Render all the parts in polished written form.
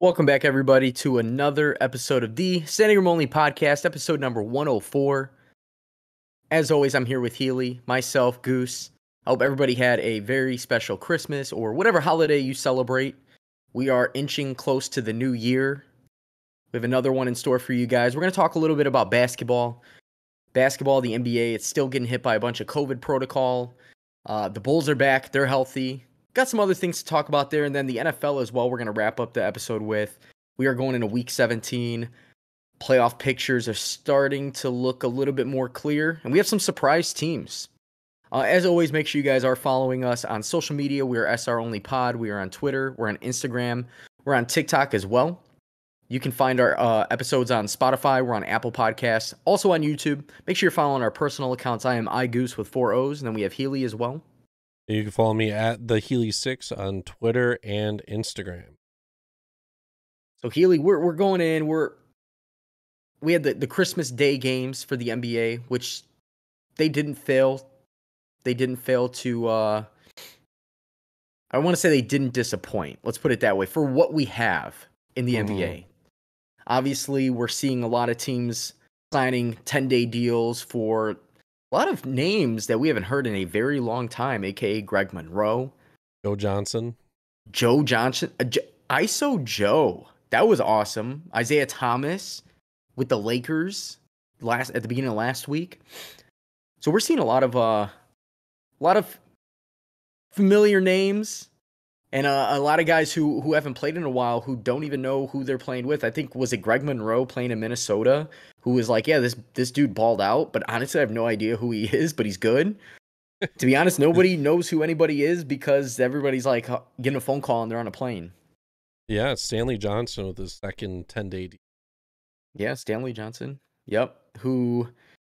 Welcome back, everybody, to another episode of the Standing Room Only podcast, episode number 104. As always, I'm here with Healy, myself, Goose. I hope everybody had a very special Christmas or whatever holiday you celebrate. We are inching close to the new year. We have another one in store for you guys. We're going to talk a little bit about basketball. Basketball, the NBA, it's still getting hit by a bunch of COVID protocol. The Bulls are back. They're healthy. Got some other things to talk about there, and then the NFL as well. We're going to wrap up the episode with. We are going into Week 17. Playoff pictures are starting to look a little bit more clear, and we have some surprise teams. As always, make sure you guys are following us on social media. We are SR Only Pod. We are on Twitter. We're on Instagram. We're on TikTok as well. You can find our episodes on Spotify. We're on Apple Podcasts. Also on YouTube. Make sure you're following our personal accounts. I am iGoose with 4 O's, and then we have Healy as well. You can follow me at the Healy6 on Twitter and Instagram. So Healy, we're going in. We had the Christmas Day games for the NBA, which they didn't fail. They didn't fail to. I want to say they didn't disappoint. Let's put it that way. For what we have in the NBA, obviously we're seeing a lot of teams signing 10-day deals for a lot of names that we haven't heard in a very long time, aka Greg Monroe, Joe Johnson, ISO Joe. That was awesome. Isaiah Thomas with the Lakers at the beginning of last week. So we're seeing a lot of familiar names and a lot of guys who haven't played in a while who don't even know who they're playing with. I think, was it Greg Monroe playing in Minnesota, who was like, yeah, this dude balled out, but honestly, I have no idea who he is, but he's good. To be honest, nobody knows who anybody is because everybody's like getting a phone call and they're on a plane. Yeah, it's Stanley Johnson with his second 10-day deal. Yeah, Stanley Johnson. Yep.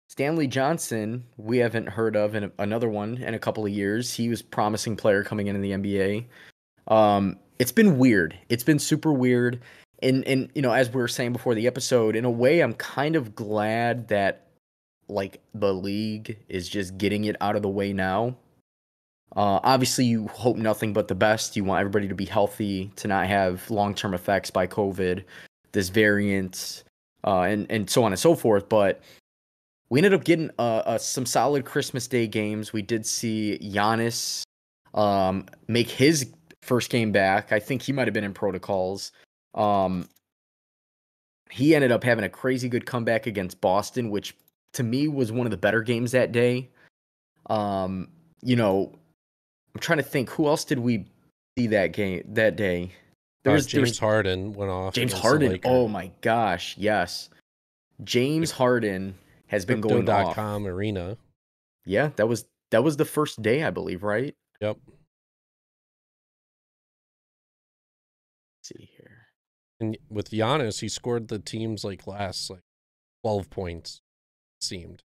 Stanley Johnson, we haven't heard of in another one in a couple of years. He was a promising player coming into the NBA. It's been weird. It's been super weird. And you know, as we were saying before the episode, in a way, I'm kind of glad that like the league is just getting it out of the way now. Obviously, you hope nothing but the best. You want everybody to be healthy, to not have long-term effects by COVID, this variant, and so on and so forth. But we ended up getting some solid Christmas Day games. We did see Giannis make his first game back. I think he might have been in protocols. He ended up having a crazy good comeback against Boston, which to me was one of the better games that day. You know, I'm trying to think, who else did we see that day? James Harden went off. James Harden. Oh my gosh, yes. James Harden has been going off. Crypto.com arena. Yeah, that was the first day, I believe, right? Yep. Let's see here. And with Giannis, he scored the team's last 12 points, it seemed.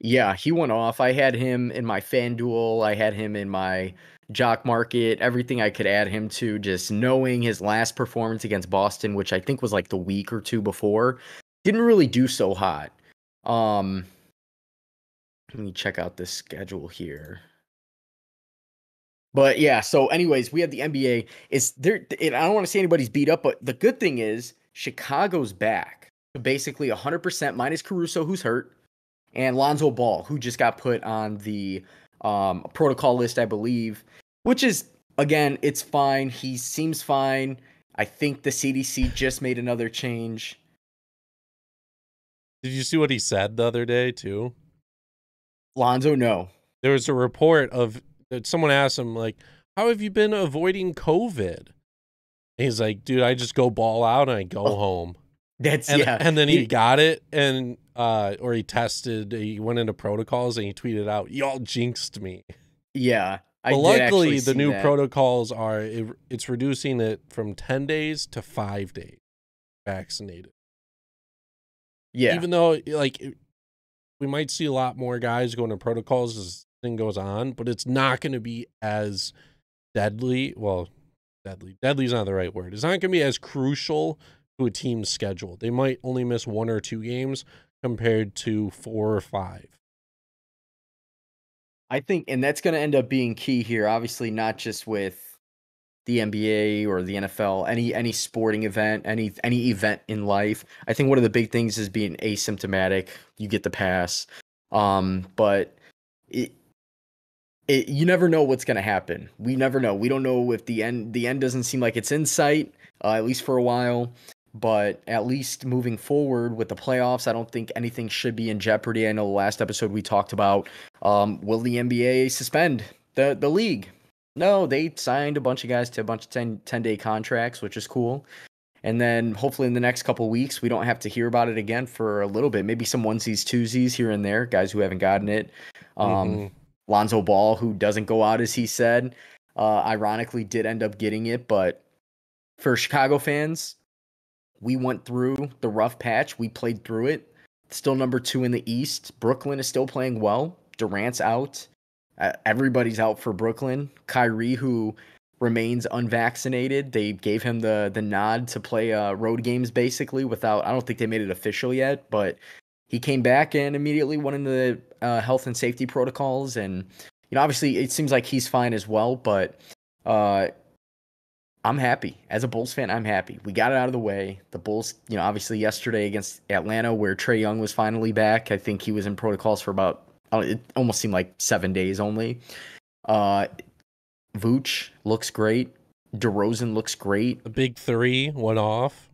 Yeah, he went off. I had him in my FanDuel. I had him in my Jock Market. Everything I could add him to, just knowing his last performance against Boston, which I think was like the week or two before, didn't really do so hot. Let me check out this schedule here. But yeah, so anyways, we have the NBA. I don't want to say anybody's beat up, but the good thing is Chicago's back. So basically 100% minus Caruso, who's hurt, and Lonzo Ball, who just got put on the protocol list, I believe, which is, again, it's fine. He seems fine. I think the CDC just made another change. Did you see what he said the other day, too? Lonzo, no. There was a report of someone asked him, how have you been avoiding COVID? And he's like, dude, I just go ball out and I go home. And then he got it, and or he tested, he went into protocols and he tweeted out, y'all jinxed me. Yeah. But luckily the new protocols are, it's reducing it from 10 days to 5 days vaccinated. Yeah. Even though we might see a lot more guys going to protocols as the thing goes on, but it's not going to be as deadly. Well, deadly's not the right word. It's not going to be as crucial to a team's schedule. They might only miss 1 or 2 games compared to 4 or 5. I think, and that's going to end up being key here, obviously not just with the NBA or the NFL, any sporting event, any event in life. I think one of the big things is being asymptomatic. You get the pass, but it, you never know what's going to happen. We never know. We don't know if the end doesn't seem like it's in sight, at least for a while. But at least moving forward with the playoffs, I don't think anything should be in jeopardy. I know the last episode we talked about, will the NBA suspend the league? No, they signed a bunch of guys to a bunch of 10-day contracts, which is cool. And then hopefully in the next couple of weeks, we don't have to hear about it again for a little bit. Maybe some onesies, twosies here and there, guys who haven't gotten it. Lonzo Ball, who doesn't go out as he said, ironically did end up getting it. But for Chicago fans, we went through the rough patch. We played through it. Still number 2 in the East. Brooklyn is still playing well. Durant's out. Everybody's out for Brooklyn. Kyrie, who remains unvaccinated, they gave him the nod to play road games basically without, I don't think they made it official yet, but he came back and immediately went into health and safety protocols. And, obviously it seems like he's fine as well, but I'm happy. As a Bulls fan, I'm happy. We got it out of the way. The Bulls, obviously yesterday against Atlanta where Trae Young was finally back, I think he was in protocols for about, it almost seemed like 7 days only. Vooch looks great. DeRozan looks great. The big 3 went off.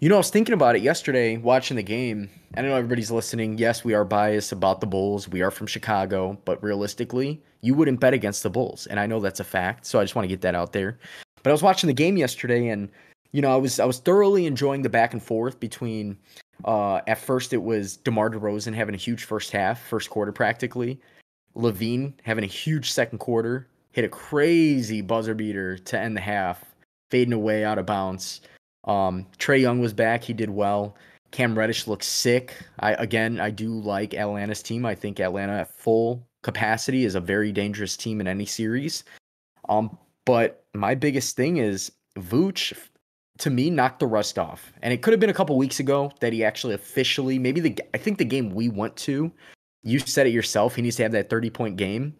I was thinking about it yesterday, watching the game. I know everybody's listening. Yes, we are biased about the Bulls. We are from Chicago, but realistically, you wouldn't bet against the Bulls, and I know that's a fact. So I just want to get that out there. But I was watching the game yesterday, and I was thoroughly enjoying the back and forth between. At first, it was DeMar DeRozan having a huge first quarter practically. LaVine having a huge second quarter, hit a crazy buzzer beater to end the half, fading away out of bounds. Trae Young was back. He did well. Cam Reddish looks sick. I do like Atlanta's team. I think Atlanta at full capacity is a very dangerous team in any series. But my biggest thing is Vooch, to me, knocked the rust off. And it could have been a couple weeks ago that he actually officially, I think the game we went to, you said it yourself, he needs to have that 30-point game.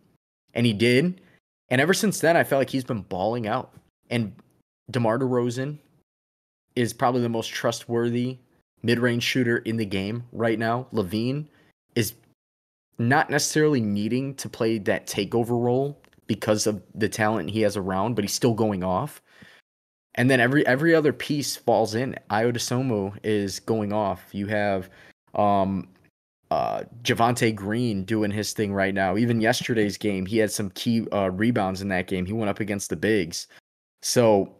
And he did. And ever since then, I felt like he's been balling out. And DeMar DeRozan is probably the most trustworthy mid-range shooter in the game right now. LaVine is not necessarily needing to play that takeover role because of the talent he has around, but he's still going off. And then every other piece falls in. Ayo Dosunmu is going off. You have Javonte Green doing his thing right now. Even yesterday's game, he had some key rebounds in that game. He went up against the bigs. So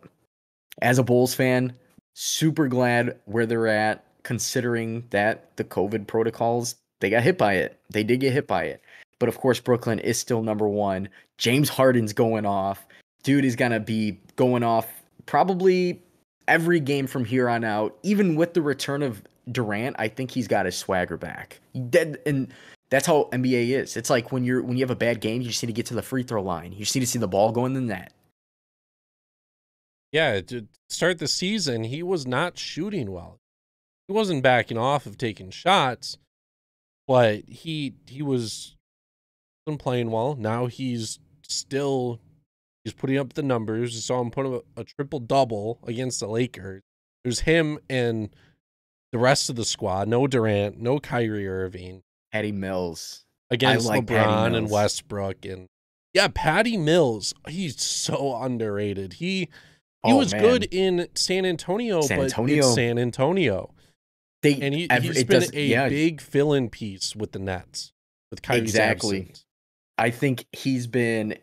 as a Bulls fan, super glad where they're at, considering that the COVID protocols, they got hit by it. They did get hit by it. But of course, Brooklyn is still number 1. James Harden's going off. Dude is going to be going off probably every game from here on out. Even with the return of Durant, I think he's got his swagger back. And that's how NBA is. It's like when you have a bad game, you just need to get to the free throw line. You just need to see the ball go in the net. Yeah, to start the season, he was not shooting well. He wasn't backing off of taking shots, but he wasn't playing well. Now he's putting up the numbers. You saw him put up a triple-double against the Lakers. There's him and the rest of the squad. No Durant, no Kyrie Irving. Patty Mills. Against LeBron and Westbrook. And yeah, Patty Mills, he's so underrated. He was good in San Antonio, but it's San Antonio. He's been a big fill-in piece with the Nets, with Kyrie's absence. I think he's been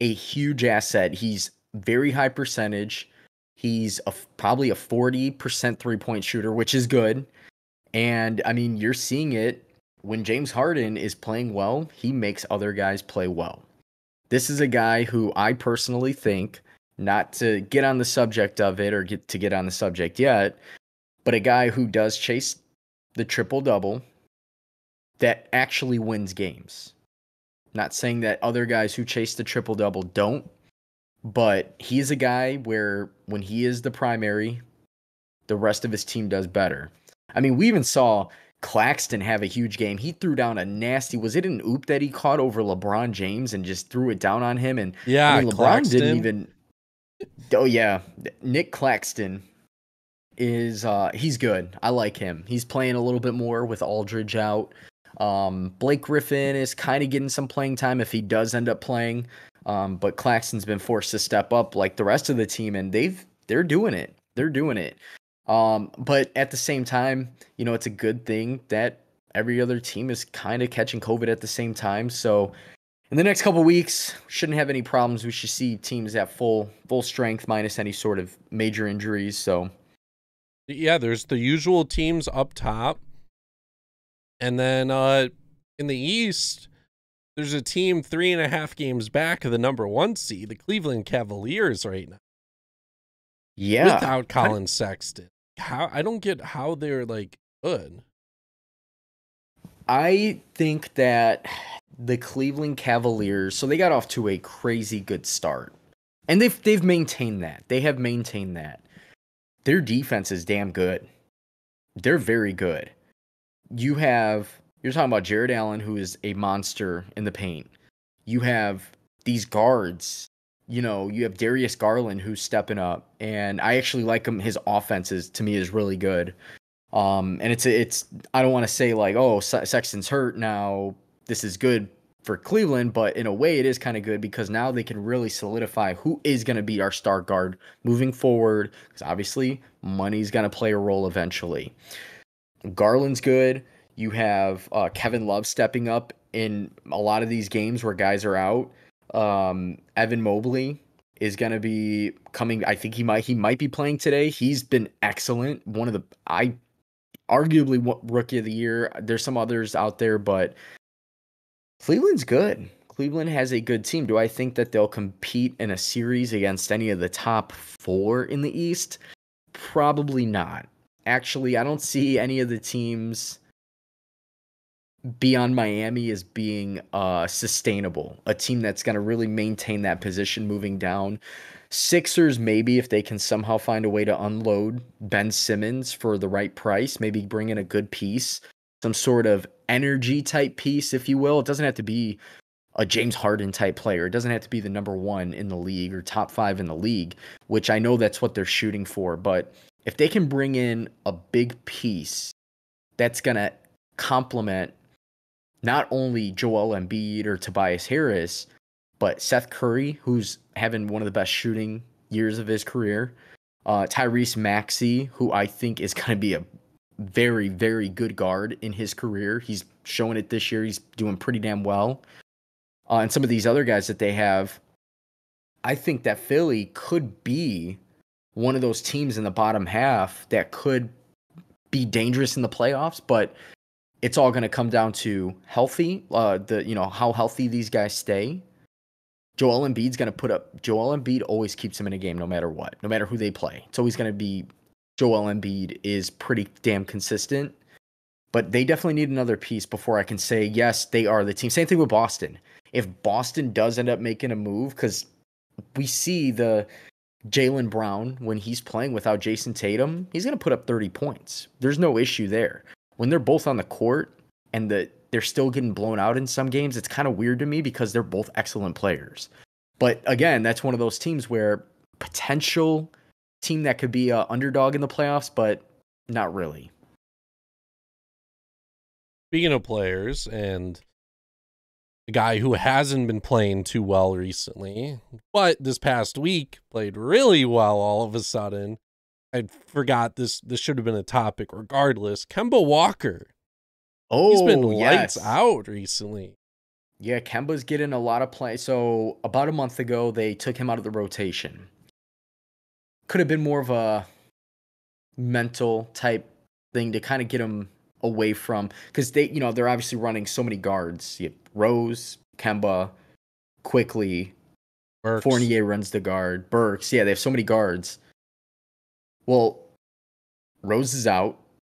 a huge asset. He's very high percentage. He's probably a 40% three-point shooter, which is good. And, I mean, you're seeing it when James Harden is playing well, he makes other guys play well. This is a guy who I personally think, not to get on the subject of it or get on the subject yet, but a guy who does chase the triple-double that actually wins games. Not saying that other guys who chase the triple-double don't, but he's a guy where when he is the primary, the rest of his team does better. I mean, we even saw Claxton have a huge game. He threw down a nasty, was it an oop that he caught over LeBron James and just threw it down on him? And yeah, I mean, LeBron Claxton didn't even, Oh yeah, Nick Claxton is he's good. I like him. He's playing a little bit more with Aldridge out. Blake Griffin is kind of getting some playing time if he does end up playing. But Claxton's been forced to step up like the rest of the team, and they're doing it. They're doing it. But at the same time, it's a good thing that every other team is kind of catching COVID at the same time. So in the next couple weeks, shouldn't have any problems. We should see teams at full strength minus any sort of major injuries. So Yeah, there's the usual teams up top. And then in the East, there's a team 3.5 games back of the number 1 seed, the Cleveland Cavaliers right now. yeah, Without Colin Sexton. I don't get how they're like good. I think that the Cleveland Cavaliers, so they got off to a crazy good start. And they've maintained that. They have maintained that. Their defense is damn good. They're very good. You're talking about Jared Allen, who is a monster in the paint. You have these guards. You have Darius Garland, who's stepping up, and I actually like him. His offense to me is really good. And it's I don't want to say like, oh, Sexton's hurt now, this is good for Cleveland, but in a way it is kind of good because now they can really solidify who is going to be our star guard moving forward, because obviously money's going to play a role eventually. Garland's good. You have Kevin Love stepping up in a lot of these games where guys are out. Evan Mobley is going to be coming. I think he might be playing today. He's been excellent. Arguably rookie of the year. There's some others out there, but Cleveland's good. Cleveland has a good team. Do I think that they'll compete in a series against any of the top 4 in the East? Probably not. Actually, I don't see any of the teams beyond Miami as being sustainable. A team that's going to really maintain that position moving down. Sixers, maybe, if they can somehow find a way to unload Ben Simmons for the right price, maybe bring in a good piece, some sort of energy type piece, if you will. It doesn't have to be a James Harden type player. It doesn't have to be the number 1 in the league or top 5 in the league, which I know that's what they're shooting for. But if they can bring in a big piece that's going to complement not only Joel Embiid or Tobias Harris, but Seth Curry, who's having one of the best shooting years of his career. Tyrese Maxey, who I think is going to be a very, very good guard in his career. He's showing it this year. He's doing pretty damn well. And some of these other guys that they have, I think that Philly could be one of those teams in the bottom half that could be dangerous in the playoffs, but it's all going to come down to healthy, how healthy these guys stay. Joel Embiid always keeps him in a game no matter what, no matter who they play. It's always going to be Joel Embiid is pretty damn consistent, but they definitely need another piece before I can say, yes, they are the team. Same thing with Boston. If Boston does end up making a move, because we see the Jaylen Brown, when he's playing without Jason Tatum, he's going to put up 30 points. There's no issue there. When they're both on the court and they're still getting blown out in some games, it's kind of weird to me because they're both excellent players. But again, that's one of those teams where potential team that could be an underdog in the playoffs, but not really. Speaking of players and a guy who hasn't been playing too well recently, but this past week played really well all of a sudden. I forgot this should have been a topic regardless. Kemba Walker. Oh, he's been lights yes. out recently. Yeah, Kemba's getting a lot of play. So about a month ago, they took him out of the rotation. Could have been more of a mental type thing to kind of get him away from, because they're obviously running so many guards. You have Rose, Kemba, Quickly, Burks. Fournier runs the guard, Burks. Yeah, they have so many guards. Well, Rose is out.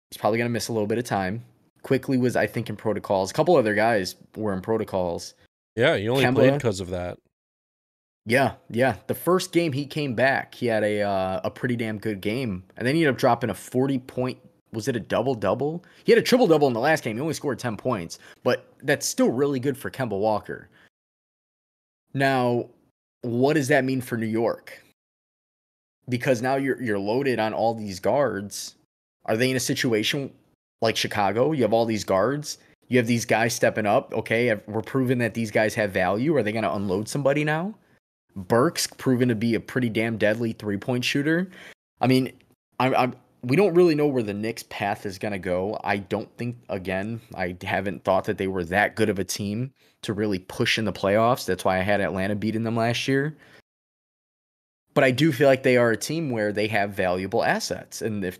He's probably going to miss a little bit of time. Quickly was, I think, in protocols. A couple other guys were in protocols. Yeah, he only played because of that. Yeah. The first game he came back, he had a pretty damn good game. And then he ended up dropping a 40-point, was it a double-double? He had a triple-double in the last game. He only scored 10 points. But that's still really good for Kemba Walker. Now, what does that mean for New York? because now you're loaded on all these guards. Are they in a situation like Chicago? You have all these guards. You have these guys stepping up. Okay, we're proving that these guys have value. Are they going to unload somebody now? Burke's proven to be a pretty damn deadly 3-point shooter. I mean, we don't really know where the Knicks' path is going to go. I don't think, again, I haven't thought that they were that good of a team to really push in the playoffs. That's why I had Atlanta beating them last year. But I do feel like they are a team where they have valuable assets. And if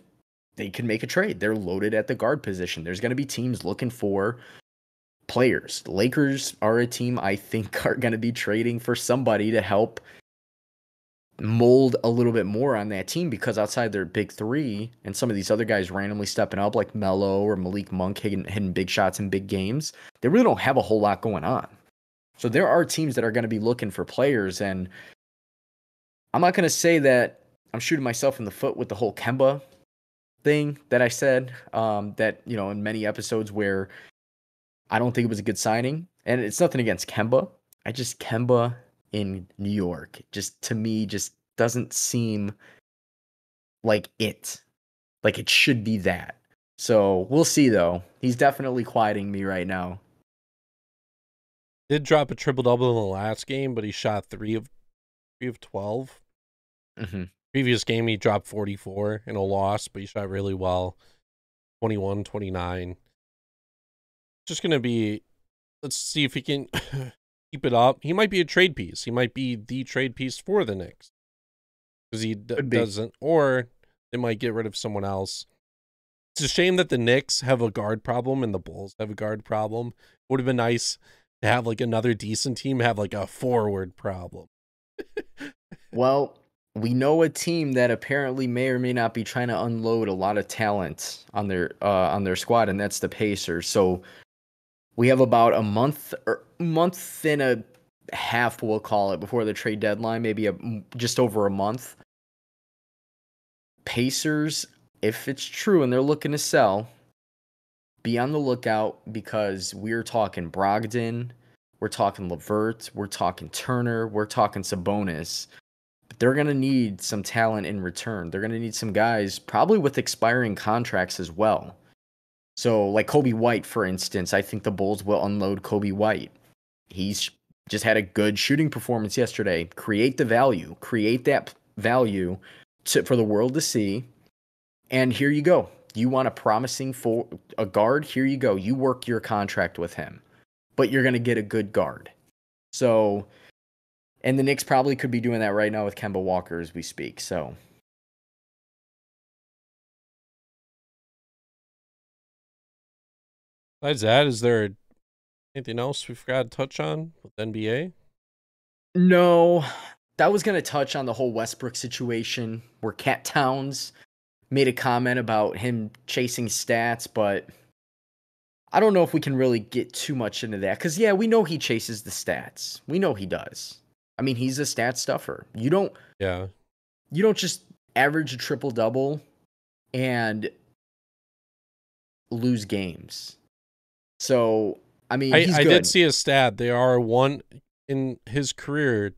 they can make a trade, they're loaded at the guard position. There's going to be teams looking for players. The Lakers are a team I think are going to be trading for somebody to help mold a little bit more on that team, because outside their big three and some of these other guys randomly stepping up like Melo or Malik Monk hitting big shots in big games, they really don't have a whole lot going on. So there are teams that are going to be looking for players, and I'm not going to say that I'm shooting myself in the foot with the whole Kemba thing that I said, that, you know, in many episodes where I don't think it was a good signing. And it's nothing against Kemba. Kemba in New York, just to me, just doesn't seem like it. Like it should be that. So we'll see, though. He's definitely quieting me right now. Did drop a triple-double in the last game, but he shot 3 of 12. Mm-hmm. Previous game, he dropped 44 in a loss, but he shot really well. 21, 29. Just going to be, let's see if he can keep it up. He might be a trade piece. He might be the trade piece for the Knicks. Because he doesn't, or they might get rid of someone else. It's a shame that the Knicks have a guard problem and the Bulls have a guard problem. It would have been nice to have like another decent team have like a forward problem. Well, we know a team that apparently may or may not be trying to unload a lot of talent on their squad, and that's the Pacers. So we have about a month and a half, we'll call it, before the trade deadline, maybe just over a month. Pacers, if it's true and they're looking to sell, be on the lookout, because we're talking Brogdon, we're talking LeVert, we're talking Turner, we're talking Sabonis. But they're going to need some talent in return. They're going to need some guys probably with expiring contracts as well. So like Kobe White, for instance, I think the Bulls will unload Kobe White. He's just had a good shooting performance yesterday. Create the value. Create that value for the world to see. And here you go. You want a promising for a guard? Here you go. You work your contract with him. But you're going to get a good guard. So, and the Knicks probably could be doing that right now with Kemba Walker as we speak. So, Besides that, is there anything else we forgot to touch on with NBA? no, that was going to touch on the whole Westbrook situation where Cat Towns made a comment about him chasing stats, but I don't know if we can really get too much into that. Because, yeah, we know he chases the stats. We know he does. I mean, he's a stat stuffer. You don't just average a triple-double and lose games. So, I mean, he's good. I did see a stat. They are one in his career.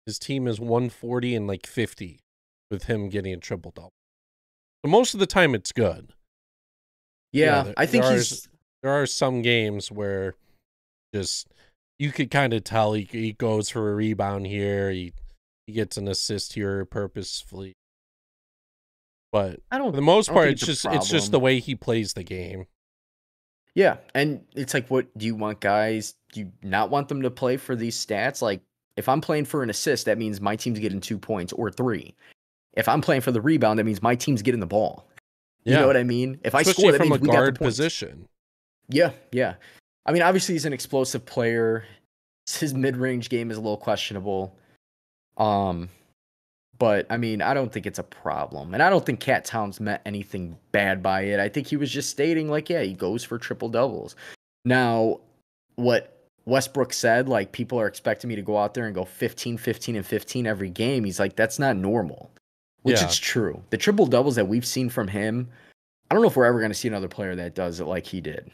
His team is 140 and like 50 with him getting a triple double. So most of the time, it's good. Yeah, I think there are some games where just you could kind of tell he goes for a rebound here, he gets an assist here purposefully. But for the most part, it's just the way he plays the game. Yeah, and it's like, what do you want, guys? Do you not want them to play for these stats? Like, if I'm playing for an assist, that means my team's getting 2 points or 3. If I'm playing for the rebound, that means my team's getting the ball. You know what I mean? If especially I score, that from means a we got the guard points. position. Yeah. I mean, obviously he's an explosive player. His mid-range game is a little questionable. But I mean, I don't think it's a problem. And I don't think Cat Towns meant anything bad by it. I think he was just stating, like, yeah, he goes for triple doubles. Now, what Westbrook said, like, people are expecting me to go out there and go 15, 15, and 15 every game. He's like, that's not normal. Which it's true. The triple doubles that we've seen from him, I don't know if we're ever going to see another player that does it like he did.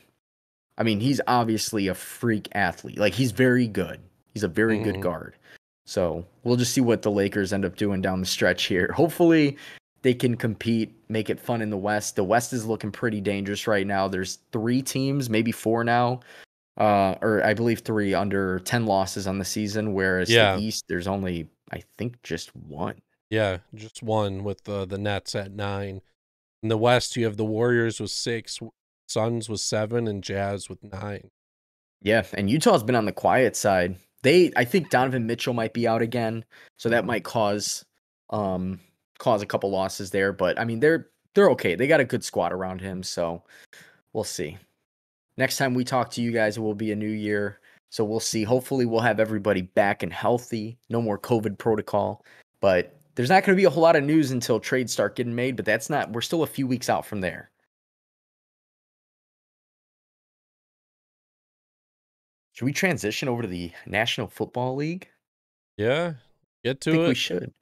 I mean, he's obviously a freak athlete. Like, he's very good. He's a very good guard. So we'll just see what the Lakers end up doing down the stretch here. Hopefully they can compete, make it fun in the West. The West is looking pretty dangerous right now. There's 3 teams, maybe 4 now, or I believe 3 under 10 losses on the season, whereas the Yeah. East, there's only, I think, just 1. Yeah, just one with the Nets at 9. In the West, you have the Warriors with 6, Suns with 7, and Jazz with 9. Yeah, and Utah's been on the quiet side. I think Donovan Mitchell might be out again, so that might cause a couple losses there. But I mean, they're okay. They got a good squad around him, so we'll see. Next time we talk to you guys, it will be a new year, so we'll see. Hopefully, we'll have everybody back and healthy. No more COVID protocol, but there's not going to be a whole lot of news until trades start getting made. But we're still a few weeks out from there. Should we transition over to the National Football League? Yeah, get to I think it. we should.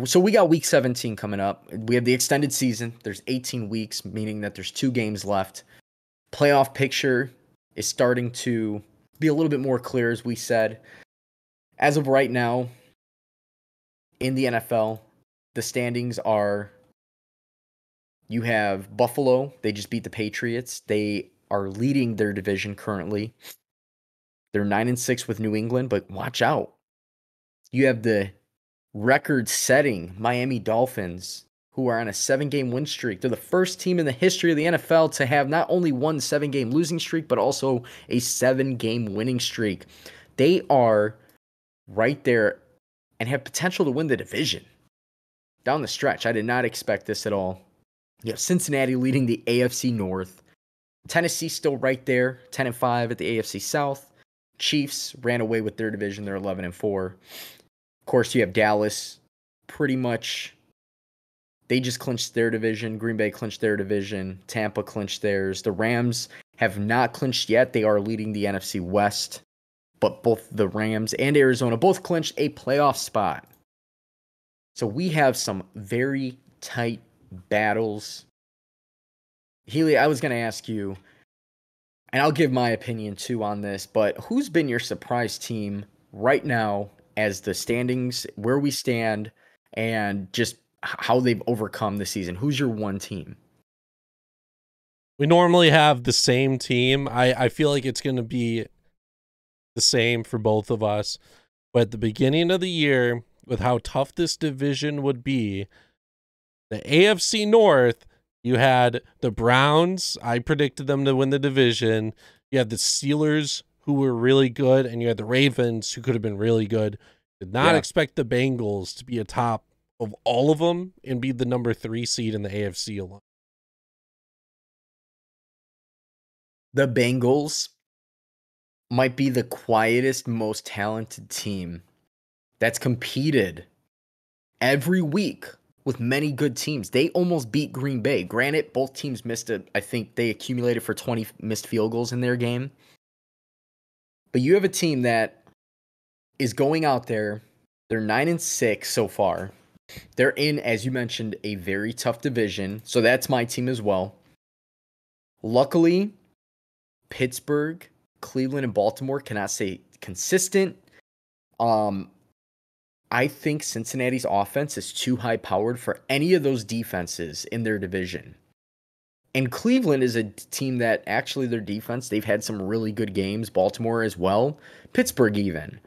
So we got week 17 coming up. We have the extended season. There's 18 weeks, meaning that there's 2 games left. Playoff picture is starting to be a little bit more clear, as we said. As of right now, in the NFL, the standings are, you have Buffalo. They just beat the Patriots. They are leading their division currently. They're 9-6 with New England, but watch out. You have the record-setting Miami Dolphins, who are on a 7-game win streak. They're the first team in the history of the NFL to have not only one 7-game losing streak, but also a 7-game winning streak. They are right there and have potential to win the division down the stretch. I did not expect this at all. You have Cincinnati leading the AFC North. Tennessee still right there, 10-5 at the AFC South. Chiefs ran away with their division. They're 11-4. Of course, you have Dallas. Pretty much, they just clinched their division. Green Bay clinched their division. Tampa clinched theirs. The Rams have not clinched yet. They are leading the NFC West. But both the Rams and Arizona both clinched a playoff spot. So we have some very tight battles. Healy, I was going to ask you, and I'll give my opinion too on this, but who's been your surprise team right now as the standings, where we stand, and just how they've overcome the season? Who's your one team? We normally have the same team. I feel like it's going to be the same for both of us. But at the beginning of the year, with how tough this division would be, the AFC North, you had the Browns. I predicted them to win the division. You had the Steelers, who were really good, and you had the Ravens, who could have been really good. Did not expect the Bengals to be atop of all of them and be the number 3 seed in the AFC alone. The Bengals might be the quietest, most talented team that's competed every week with many good teams. They almost beat Green Bay. Granted, both teams missed it. I think they accumulated for 20 missed field goals in their game. But you have a team that is going out there. They're 9-6 so far. They're in, as you mentioned, a very tough division. So that's my team as well. Luckily, Pittsburgh, Cleveland, and Baltimore cannot stay consistent. I think Cincinnati's offense is too high-powered for any of those defenses in their division. And Cleveland is a team that actually their defense, they've had some really good games. Baltimore as well. Pittsburgh even.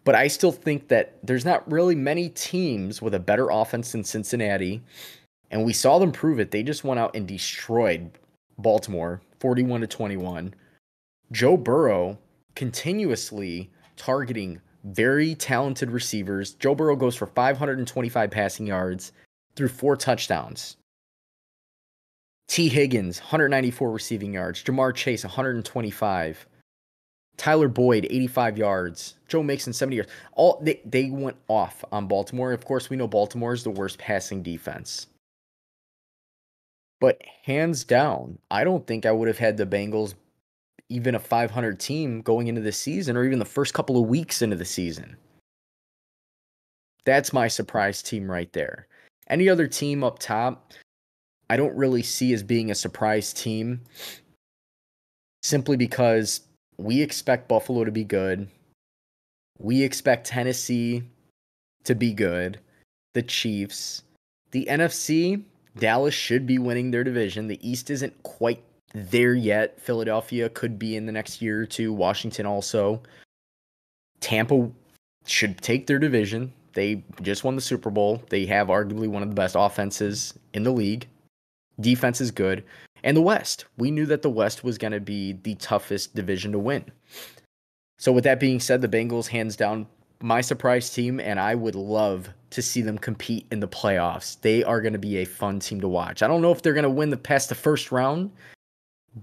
But I still think that there's not really many teams with a better offense than Cincinnati. And we saw them prove it. They just went out and destroyed Baltimore 41-21. Joe Burrow continuously targeting very talented receivers. Joe Burrow goes for 525 passing yards through 4 touchdowns. T. Higgins, 194 receiving yards. Jamar Chase, 125. Tyler Boyd, 85 yards. Joe Mixon, 70 yards. They went off on Baltimore. Of course, we know Baltimore is the worst passing defense. But hands down, I don't think I would have had the Bengals even a 500 team going into the season or even the first couple of weeks into the season. That's my surprise team right there. Any other team up top, I don't really see as being a surprise team simply because we expect Buffalo to be good. We expect Tennessee to be good. The Chiefs. The NFC, Dallas should be winning their division. The East isn't quite there yet. Philadelphia could be in the next year or two. Washington also. Tampa should take their division. They just won the Super Bowl. They have arguably one of the best offenses in the league. Defense is good. And the West. We knew that the West was going to be the toughest division to win. So with that being said, the Bengals, hands down, my surprise team, and I would love to see them compete in the playoffs. They are going to be a fun team to watch. I don't know if they're going to win past the first round,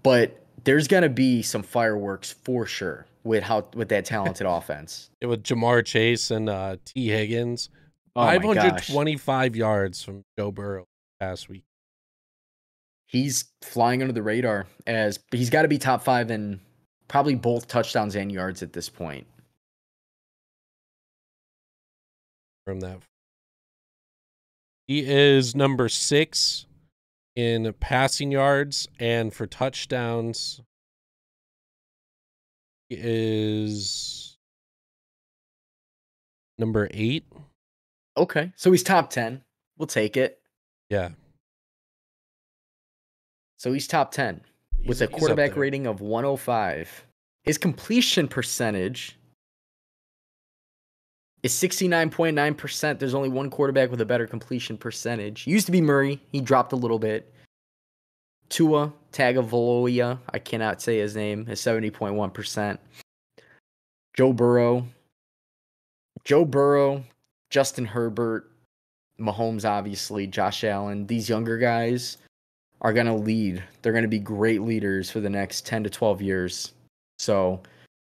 but there's going to be some fireworks for sure with that talented offense. With Jamar Chase and T. Higgins. Oh my gosh. 525 yards from Joe Burrow last week. He's flying under the radar, as he's got to be top 5 in probably both touchdowns and yards at this point. From that, he is number 6 in passing yards, and for touchdowns, he is number 8. Okay, so he's top 10. We'll take it. Yeah. So he's top 10 with a quarterback rating of 105. His completion percentage is 69.9%. There's only one quarterback with a better completion percentage. Used to be Murray. He dropped a little bit. Tua Tagovailoa, I cannot say his name, is 70.1%. Joe Burrow, Justin Herbert, Mahomes, obviously, Josh Allen. These younger guys are going to lead. They're going to be great leaders for the next 10 to 12 years. So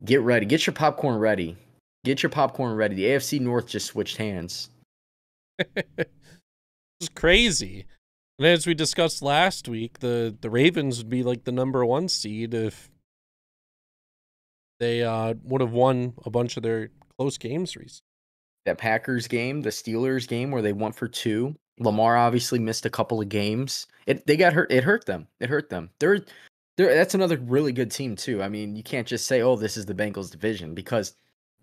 get ready. Get your popcorn ready. Get your popcorn ready. The AFC North just switched hands. It's crazy. And as we discussed last week, the Ravens would be like the number 1 seed if they would have won a bunch of their close games recently. That Packers game, the Steelers game where they won for 2. Lamar obviously missed a couple of games. They got hurt. It hurt them. That's another really good team too. I mean, you can't just say, "Oh, this is the Bengals division," because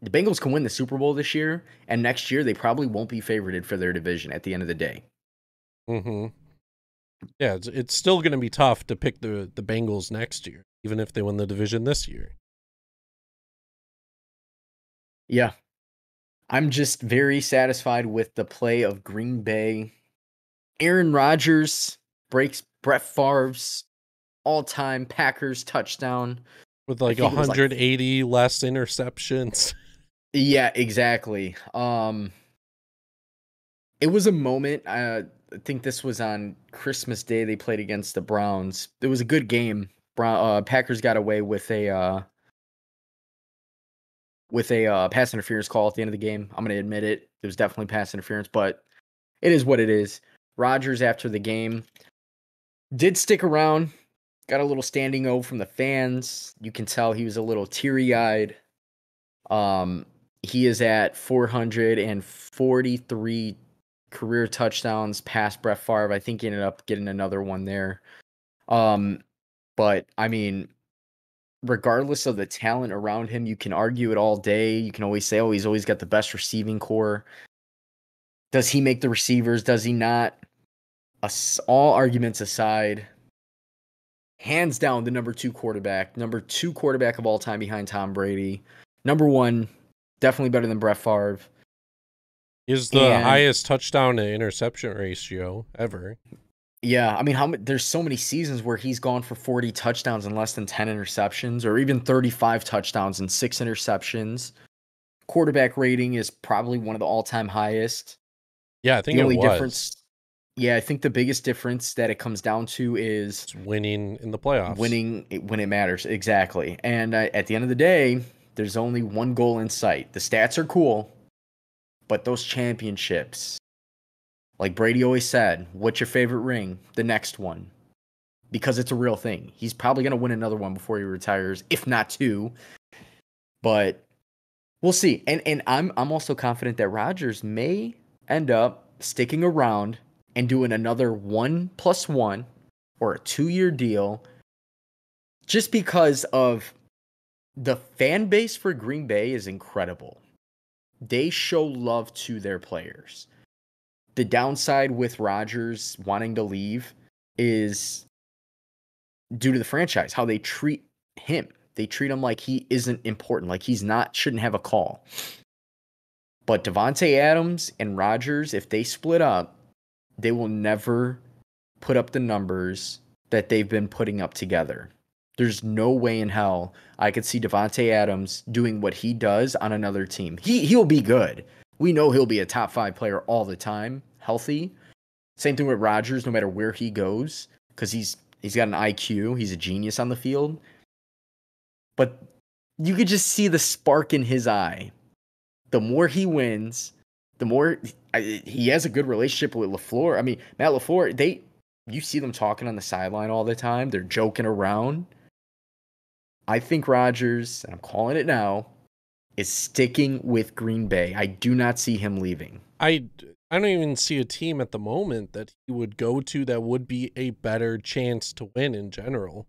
the Bengals can win the Super Bowl this year, and next year they probably won't be favorited for their division at the end of the day. Mm-hmm. Yeah, it's still going to be tough to pick the Bengals next year, even if they win the division this year. Yeah. I'm just very satisfied with the play of Green Bay. Aaron Rodgers breaks Brett Favre's all-time Packers touchdown. With like 180 less interceptions. Yeah, exactly. It was a moment. I think this was on Christmas Day. They played against the Browns. It was a good game. Packers got away with a pass interference call at the end of the game. I'm going to admit it. It was definitely pass interference, but it is what it is. Rodgers, after the game, did stick around. Got a little standing O from the fans. You can tell he was a little teary-eyed. He is at 443 career touchdowns past Brett Favre. I think he ended up getting another one there. But, I mean, regardless of the talent around him, you can argue it all day. You can always say, oh, he's always got the best receiving core. Does he make the receivers? Does he not? All arguments aside, hands down the number 2 quarterback of all time behind Tom Brady. Number 1, definitely better than Brett Favre. Is the highest touchdown to interception ratio ever. Yeah, I mean, there's so many seasons where he's gone for 40 touchdowns and less than 10 interceptions, or even 35 touchdowns and 6 interceptions. Quarterback rating is probably one of the all-time highest. Yeah, I think the only difference. Yeah, I think the biggest difference that it comes down to is it's winning in the playoffs. Winning when it matters, exactly. And at the end of the day, there's only one goal in sight. The stats are cool, but those championships, like Brady always said, what's your favorite ring? The next one. Because it's a real thing. He's probably going to win another one before he retires, if not 2. But we'll see. And I'm also confident that Rodgers may end up sticking around and doing another 1+1 or a 2-year deal just because of the fan base for Green Bay is incredible. they show love to their players. The downside with Rodgers wanting to leave is due to the franchise, how they treat him. They treat him like he isn't important, like shouldn't have a call. But Davante Adams and Rodgers, if they split up, they will never put up the numbers that they've been putting up together. There's no way in hell I could see Davante Adams doing what he does on another team. He'll be good. We know he'll be a top 5 player all the time, healthy. Same thing with Rodgers, no matter where he goes, because he's got an IQ. He's a genius on the field. But you could just see the spark in his eye. The more he wins, the more he has a good relationship with LaFleur. I mean, Matt LaFleur, you see them talking on the sideline all the time. They're joking around. I think Rodgers, and I'm calling it now, is sticking with Green Bay. I do not see him leaving. I don't even see a team at the moment that he would go to that would be a better chance to win in general.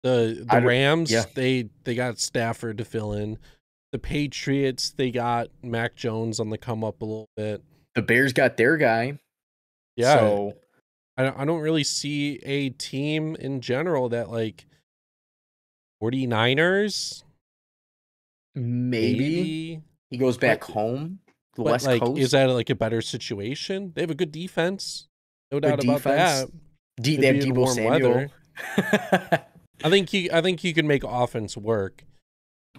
The Rams, yeah. they got Stafford to fill in. The Patriots, they got Mac Jones on the come up a little bit. The Bears got their guy. Yeah. So I don't really see a team in general that, like, 49ers. Maybe. He goes back home. The West Coast. Is that like a better situation? They have a good defense. No doubt about that. They have Deebo Samuel. I think you can make offense work.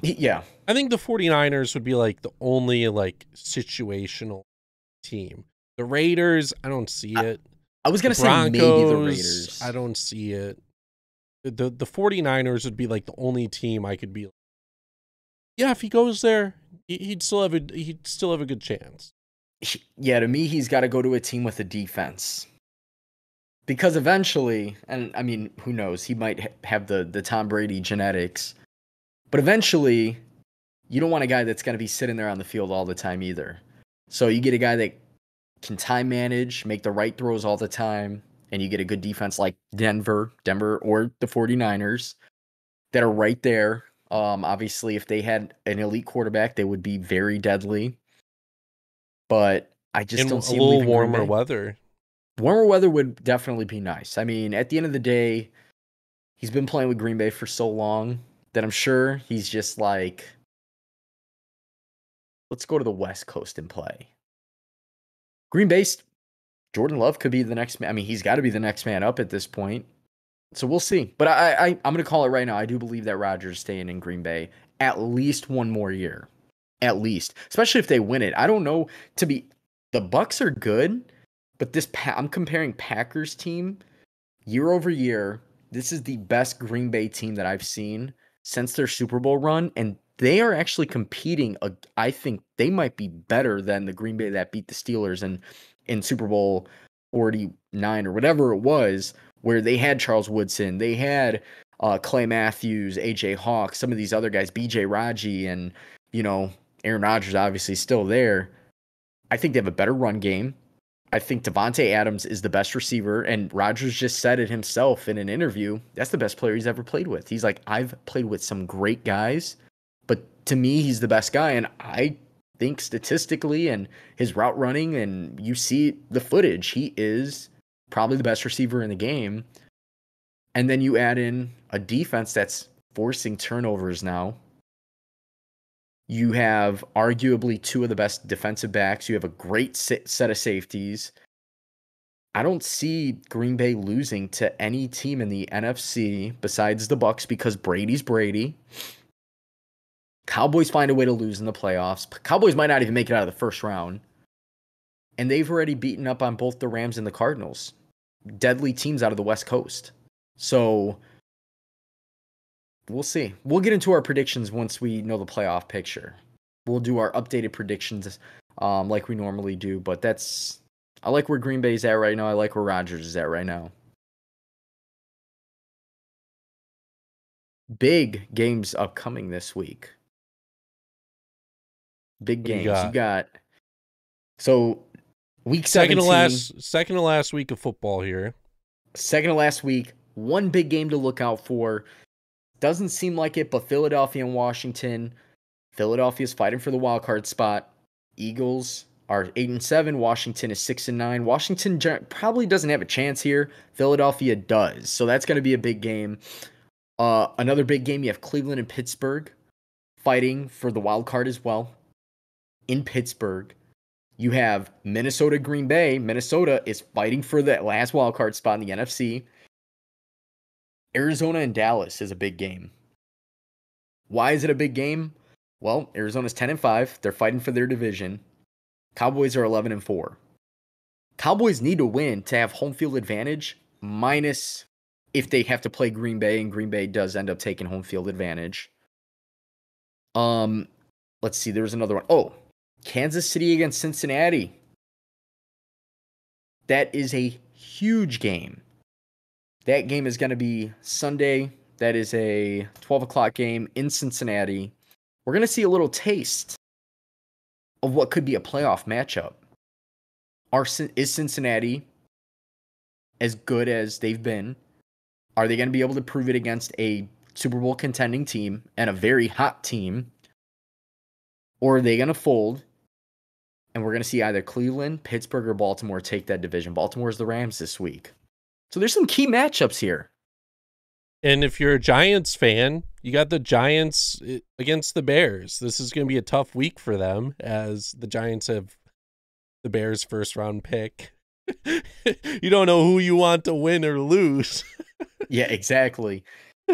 Yeah. I think the 49ers would be like the only like situational team. The Raiders, I don't see it. I was going to say maybe the Raiders. I don't see it. The 49ers would be like the only team I could be like, yeah, if he goes there, he'd still have a good chance. Yeah, to me, he's got to go to a team with a defense. Because eventually, and I mean, who knows, he might have the Tom Brady genetics. But eventually, you don't want a guy that's going to be sitting there on the field all the time either. So you get a guy that can time manage, make the right throws all the time, and you get a good defense like Denver, or the 49ers that are right there. Obviously, if they had an elite quarterback, they would be very deadly. But I just don't see a little warmer weather. Warmer weather would definitely be nice. I mean, at the end of the day, he's been playing with Green Bay for so long that I'm sure he's just like, let's go to the West Coast and play. Green Bay, Jordan Love could be the next man. I mean, he's got to be the next man up at this point. So we'll see. But I'm going to call it right now. I do believe that Rodgers is staying in Green Bay at least one more year. At least. Especially if they win it. I don't know. The Bucks are good, but I'm comparing Packers team year over year. This is the best Green Bay team that I've seen since their Super Bowl run, and they are actually competing. I think they might be better than the Green Bay that beat the Steelers in Super Bowl 49 or whatever it was, where they had Charles Woodson, they had Clay Matthews, AJ Hawk, some of these other guys, BJ Raji, and Aaron Rodgers obviously still there. I think they have a better run game. I think Davante Adams is the best receiver, and Rodgers just said it himself in an interview. That's the best player he's ever played with. He's like, I've played with some great guys, but to me, he's the best guy. And I think statistically and his route running, and you see the footage, he is probably the best receiver in the game. And then you add in a defense that's forcing turnovers now. You have arguably two of the best defensive backs. You have a great set of safeties. I don't see Green Bay losing to any team in the NFC besides the Bucks because Brady's Brady. Cowboys find a way to lose in the playoffs. Cowboys might not even make it out of the first round. And they've already beaten up on both the Rams and the Cardinals. Deadly teams out of the West Coast. So we'll see. We'll get into our predictions once we know the playoff picture. We'll do our updated predictions like we normally do. But I like where Green Bay's at right now. I like where Rodgers is at right now. Big games upcoming this week. Big games. You got so week 17. Second to last week of football here. Second to last week. One big game to look out for. Doesn't seem like it, but Philadelphia and Washington. Philadelphia's fighting for the wild card spot. Eagles are 8-7. Washington is 6-9. Washington probably doesn't have a chance here. Philadelphia does. So that's going to be a big game. Another big game, you have Cleveland and Pittsburgh fighting for the wild card as well. In Pittsburgh, you have Minnesota, Green Bay. Minnesota is fighting for that last wild card spot in the NFC. Arizona and Dallas is a big game. Why is it a big game? Well, Arizona's 10-5. They're fighting for their division. Cowboys are 11-4. Cowboys need to win to have home field advantage, minus if they have to play Green Bay, and Green Bay does end up taking home field advantage. Let's see, there's another one. Oh, Kansas City against Cincinnati. That is a huge game. That game is going to be Sunday. That is a 12 o'clock game in Cincinnati. We're going to see a little taste of what could be a playoff matchup. Is Cincinnati as good as they've been? Are they going to be able to prove it against a Super Bowl contending team and a very hot team? Or are they going to fold? And we're going to see either Cleveland, Pittsburgh, or Baltimore take that division. Baltimore's the Rams this week. So there's some key matchups here. And if you're a Giants fan, you got the Giants against the Bears. This is going to be a tough week for them, as the Giants have the Bears' first round pick. You don't know who you want to win or lose. Yeah, exactly.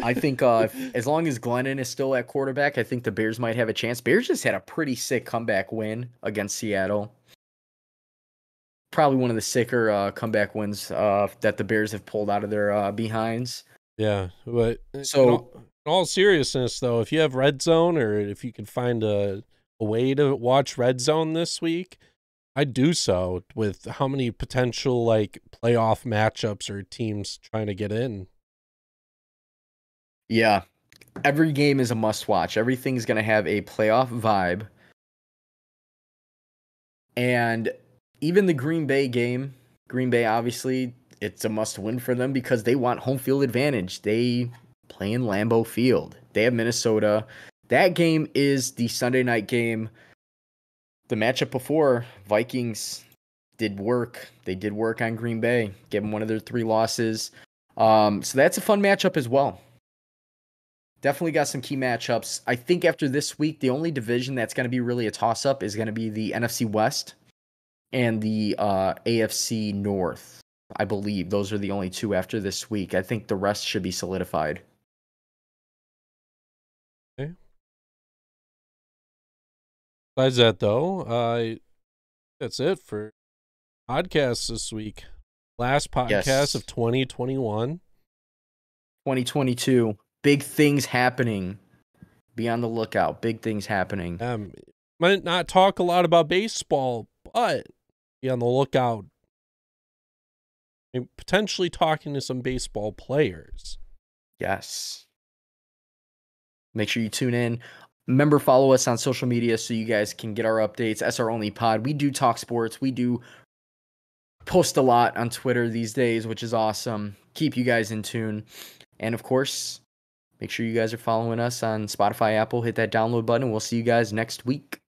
I think as long as Glennon is still at quarterback, I think the Bears might have a chance. Bears just had a pretty sick comeback win against Seattle. Probably one of the sicker comeback wins that the Bears have pulled out of their behinds. Yeah, but so in all seriousness, though, if you have Red Zone, or if you can find a way to watch Red Zone this week, I'd do so, with how many potential like playoff matchups or teams trying to get in. Yeah, every game is a must-watch. Everything's going to have a playoff vibe. And even the Green Bay game, Green Bay, obviously, it's a must-win for them because they want home field advantage. They play in Lambeau Field. They have Minnesota. That game is the Sunday night game. The matchup before, Vikings did work. They did work on Green Bay, gave them one of their 3 losses. So that's a fun matchup as well. Definitely got some key matchups. I think after this week, the only division that's going to be really a toss-up is going to be the NFC West and the AFC North. I believe those are the only 2 after this week. I think the rest should be solidified. Okay. Besides that, though, that's it for podcasts this week. Last podcast of 2021. 2022. Big things happening. Be on the lookout. Big things happening. Might not talk a lot about baseball, but be on the lookout. And potentially talking to some baseball players. Yes. Make sure you tune in. Remember, follow us on social media so you guys can get our updates. SR Only Pod. We do talk sports. We do post a lot on Twitter these days, which is awesome. Keep you guys in tune. And of course, make sure you guys are following us on Spotify, Apple. Hit that download button. We'll see you guys next week.